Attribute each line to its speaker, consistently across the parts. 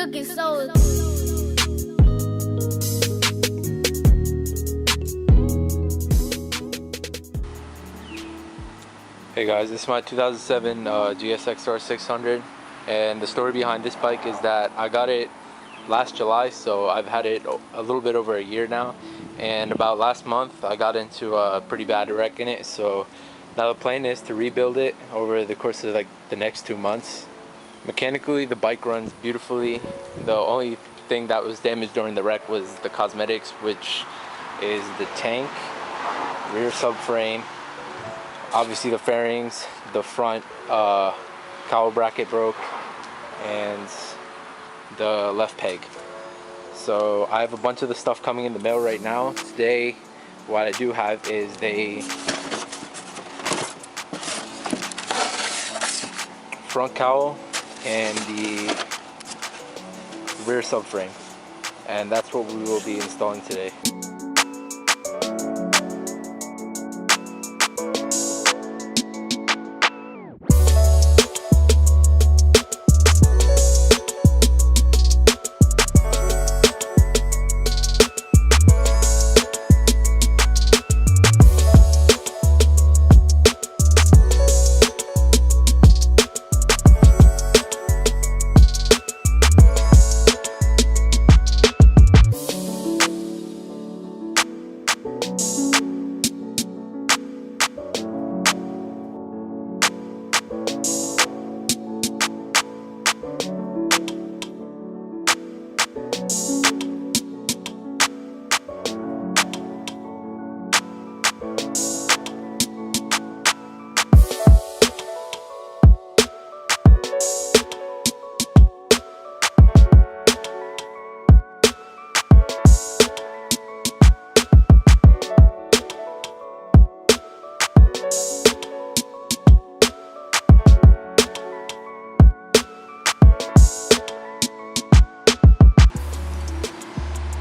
Speaker 1: Cooking soul.
Speaker 2: Hey guys, this is my 2007 Gsxr 600, and the story behind this bike is that I got it last July, so I've had it a little bit over a year now. And about last month I got into a pretty bad wreck in it, so now the plan is to rebuild it over the course of like the next 2 months. Mechanically the bike runs beautifully. The only thing that was damaged during the wreck was the cosmetics, which is the tank, rear subframe, obviously the fairings, the front cowl bracket broke, and the left peg. So I have a bunch of the stuff coming in the mail right now. Today what I do have is the front cowl and the rear subframe, and that's what we will be installing today.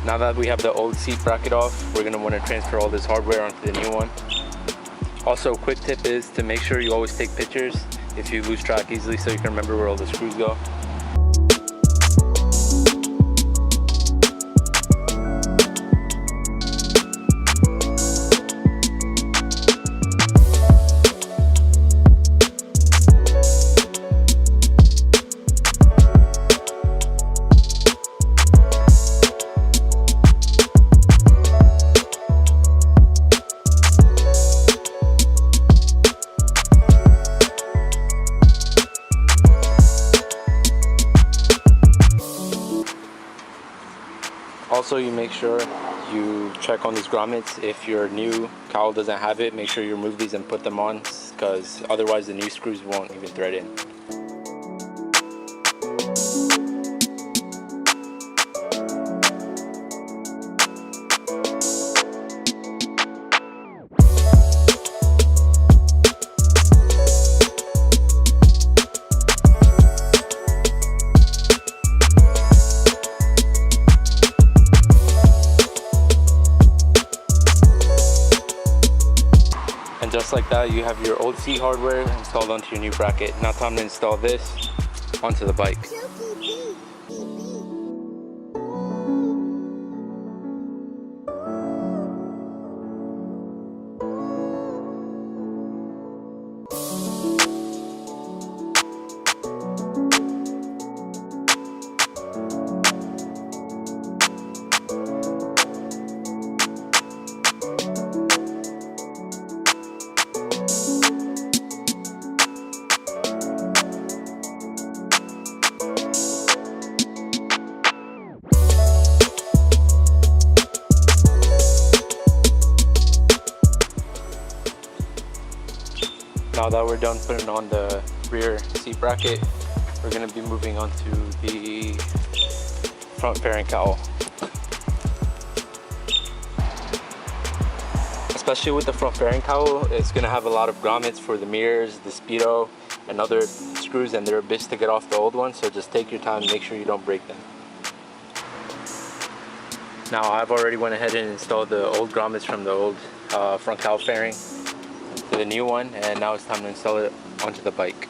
Speaker 2: Now that we have the old seat bracket off, we're going to want to transfer all this hardware onto the new one. Also, quick tip is to make sure you always take pictures if you lose track easily, so you can remember where all the screws go. Also, you make sure you check on these grommets. If your new cowl doesn't have it, make sure you remove these and put them on, because otherwise the new screws won't even thread in. Just like that, you have your old seat hardware installed onto your new bracket. Now time to install this onto the bike.
Speaker 1: Chuki Beats.
Speaker 2: Now that we're done putting on the rear seat bracket, we're going to be moving on to the front fairing cowl. Especially with the front fairing cowl, it's going to have a lot of grommets for the mirrors, the speedo, and other screws, and they're a bitch to get off the old ones, so just take your time and make sure you don't break them. Now I've already went ahead and installed the old grommets from the old front cowl fairing to the new one, and now it's time to install it onto the bike.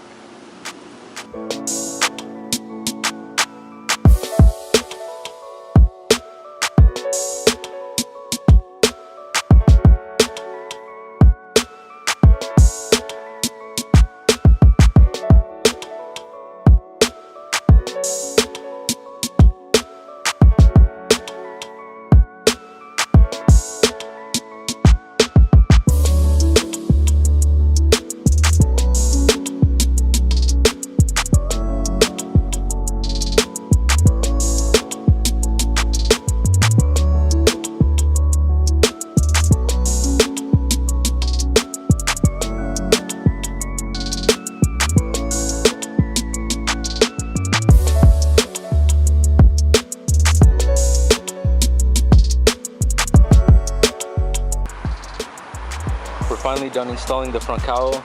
Speaker 2: finally done installing the front cowl.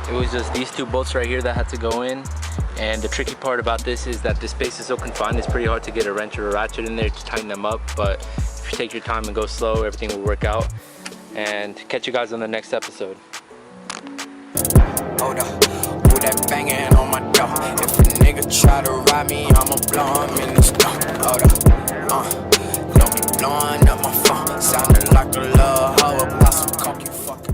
Speaker 2: It was just these two bolts right here that had to go in. And the tricky part about this is that the space is so confined, it's pretty hard to get a wrench or a ratchet in there to tighten them up. But if you take your time and go slow, everything will work out. And catch you guys on the next episode.
Speaker 1: Hold up, who that banging on my door? If a nigga try to rob me, I'ma blow him in the store. Hold up, don't be blowing up my phone. Sounding like a little hoe about some coke, you fucking